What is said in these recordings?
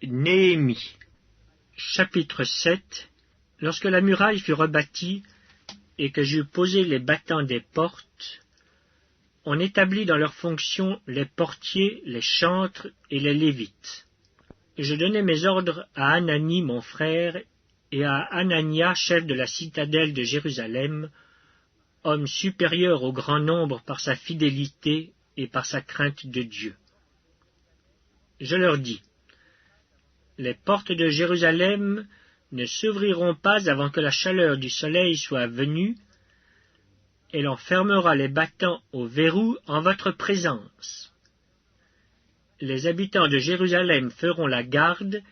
Néhémie, chapitre 7. Lorsque la muraille fut rebâtie et que j'eus posé les battants des portes, on établit dans leurs fonctions les portiers, les chantres et les lévites. Je donnai mes ordres à Hanani mon frère et à Hanania, chef de la citadelle de Jérusalem, homme supérieur au grand nombre par sa fidélité et par sa crainte de Dieu. Je leur dis: les portes de Jérusalem ne s'ouvriront pas avant que la chaleur du soleil soit venue, et l'on fermera les battants au verrou en votre présence. Les habitants de Jérusalem feront la garde,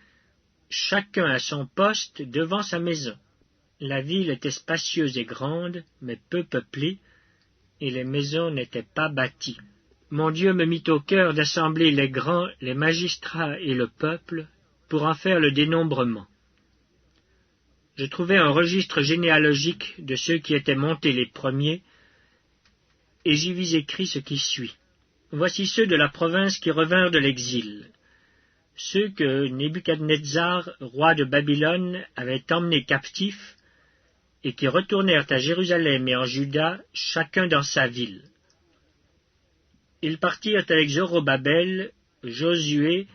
chacun à son poste devant sa maison. La ville était spacieuse et grande, mais peu peuplée, et les maisons n'étaient pas bâties. Mon Dieu me mit au cœur d'assembler les grands, les magistrats et le peuple, pour en faire le dénombrement. Je trouvai un registre généalogique de ceux qui étaient montés les premiers, et j'y vis écrit ce qui suit. Voici ceux de la province qui revinrent de l'exil, ceux que Nebuchadnezzar, roi de Babylone, avait emmenés captifs, et qui retournèrent à Jérusalem et en Juda, chacun dans sa ville. Ils partirent avec Zorobabel, Josué,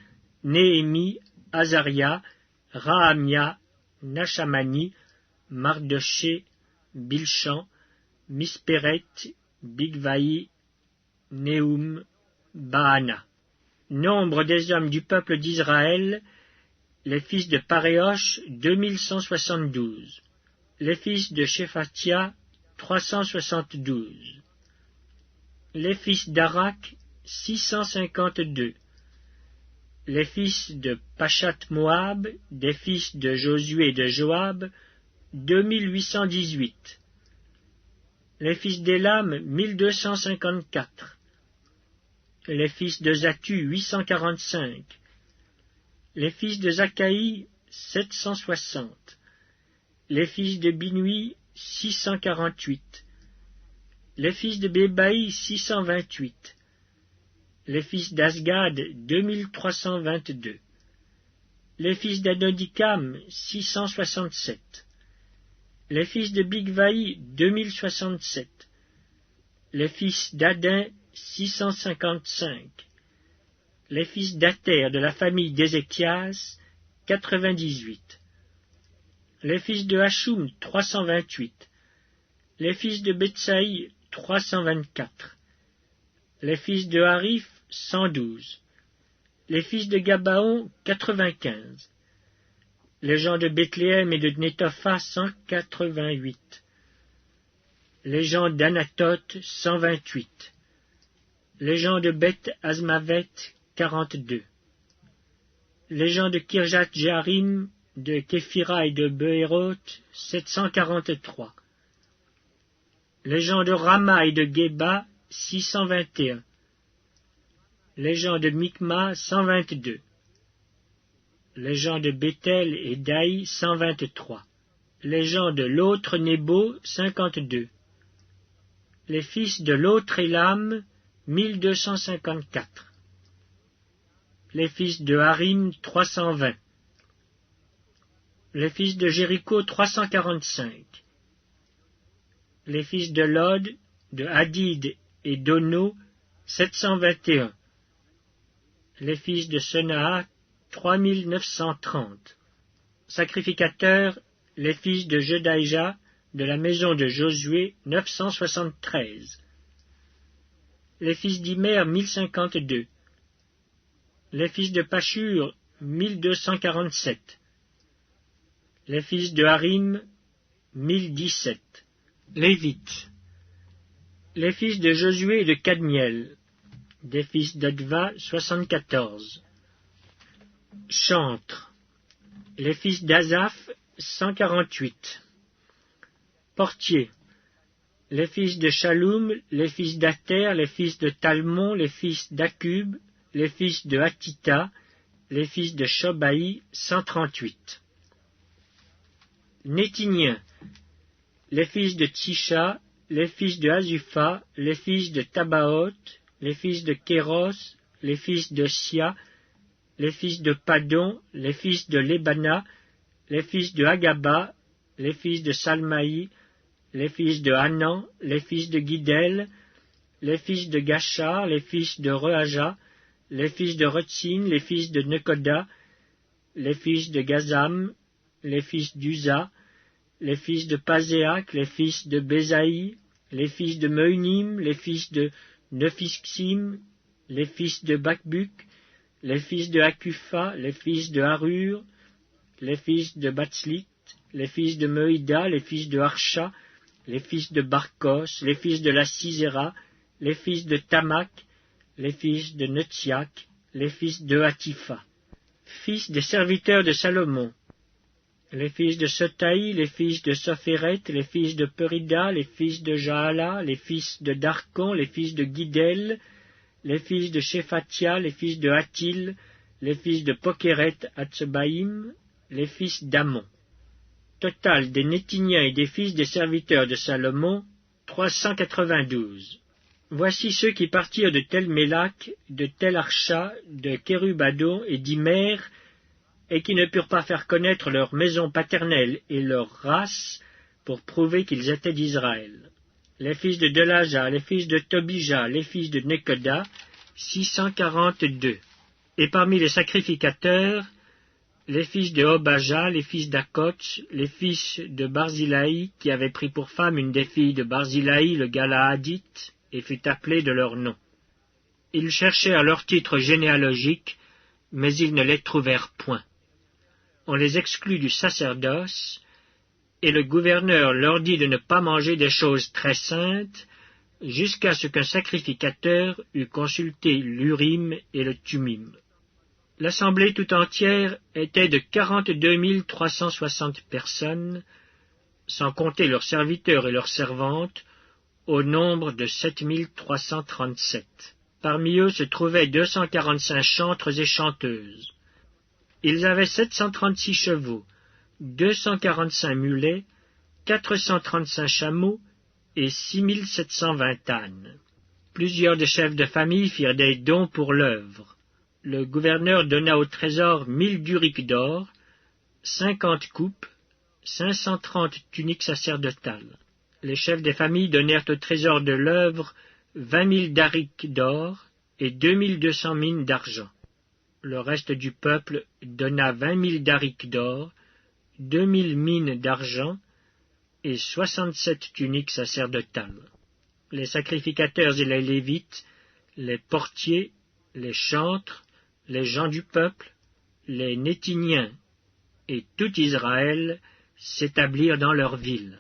Néhémie, Azaria, Rahamia, Nachamani, Mardoché, Bilchan, Mispéret, Bigvaï, Néhum, Baana. Nombre des hommes du peuple d'Israël, les fils de Paréosh, 2172. Les fils de Shephatia, 372. Les fils d'Arak, 652. Les fils de Pachat-Moab, des fils de Josué et de Joab, 2818. Les fils d'Élam, 1254. Les fils de Zatu, 845. Les fils de Zakaï, 760. Les fils de Binui, 648. Les fils de Bébaï, 628. Les fils d'Asgad, 2322. Les fils d'Adodikam, 667. Les fils de Bigvaï, 2067. Les fils d'Adin, 655. Les fils d'Ater de la famille d'Ézéchias, 98. Les fils de Hachum, 328. Les fils de Betsaï, 324. Les fils de Harif, 112. Les fils de Gabaon, 95. Les gens de Bethléem et de Netopha, 188. Les gens d'Anatoth, 128. Les gens de Beth Azmavet, 42. Les gens de Kirjat Jearim, de Képhira et de Beéroth, 743. Les gens de Rama et de Geba, 621. Les gens de Mikma, 122. Les gens de Bethel et d'Aï, 123. Les gens de l'autre Nebo, 52. Les fils de l'autre Élam, 1254. Les fils de Harim, 320. Les fils de Jéricho, 345. Les fils de Lod, de Hadid et d'Ono, 721. Les fils de Senaha, 3930. Sacrificateurs, les fils de Jedaïja, de la maison de Josué, 973. Les fils d'Imer, 1052. Les fils de Pachur, 1247. Les fils de Harim, 1017. Lévites. Les fils de Josué et de Cadmiel. Des fils d'Adva, 74. Chantres. Les fils d'Azaph, 148. Portiers. Les fils de Shaloum, les fils d'Ater, les fils de Talmon, les fils d'Akub, les fils de Hatita, les fils de Shobaï, 138. Nétiniens. Les fils de Tsisha, les fils de Azupha, les fils de Tabaoth, les fils de Kéros, les fils de Sia, les fils de Padon, les fils de Lébana, les fils de Hagaba, les fils de Salmaï, les fils de Hanan, les fils de Guidel, les fils de Gachar, les fils de Rehaja, les fils de Retsin, les fils de Nekoda, les fils de Gazam, les fils d'Uza, les fils de Pazéac, les fils de Bézaï, les fils de Meunim, les fils de Nephixim, les fils de Bakbuk, les fils de Akufa, les fils de Harur, les fils de Batslit, les fils de Meuida, les fils de Harsha, les fils de Barkos, les fils de la Sisera, les fils de Tamak, les fils de Netziak, les fils de Hatifa. Fils des serviteurs de Salomon, les fils de Sotaï, les fils de Sophéret, les fils de Perida, les fils de Jaala, les fils de Darkon, les fils de Guidel, les fils de Shephatia, les fils de Hatil, les fils de Pokeret Hatsebaïm, les fils d'Amon. Total des Nétiniens et des fils des serviteurs de Salomon, 392. Voici ceux qui partirent de Tel-Mélak, de Tel-Archa, de Kérubadon et d'Imer, et qui ne purent pas faire connaître leur maison paternelle et leur race, pour prouver qu'ils étaient d'Israël. Les fils de Delaja, les fils de Tobija, les fils de Nekoda, 642. Et parmi les sacrificateurs, les fils de Obaja, les fils d'Akots, les fils de Barzilai, qui avaient pris pour femme une des filles de Barzilai, le Galaadite, et fut appelé de leur nom. Ils cherchèrent leur titre généalogique, mais ils ne les trouvèrent point. On les exclut du sacerdoce, et le gouverneur leur dit de ne pas manger des choses très saintes, jusqu'à ce qu'un sacrificateur eût consulté l'Urim et le Tumim. L'assemblée tout entière était de 42 360 personnes, sans compter leurs serviteurs et leurs servantes, au nombre de 7 337. Parmi eux se trouvaient 245 chantres et chanteuses. Ils avaient 736 chevaux, 245 mulets, 435 chameaux et 6720 ânes. Plusieurs des chefs de famille firent des dons pour l'œuvre. Le gouverneur donna au trésor 1000 duriques d'or, 50 coupes, 530 tuniques sacerdotales. Les chefs des familles donnèrent au trésor de l'œuvre 20 000 darics d'or et 2200 mines d'argent. Le reste du peuple donna 20 000 darics d'or, 2000 mines d'argent et 67 tuniques sacerdotales. Les sacrificateurs et les Lévites, les portiers, les chantres, les gens du peuple, les Nétiniens et tout Israël s'établirent dans leur ville.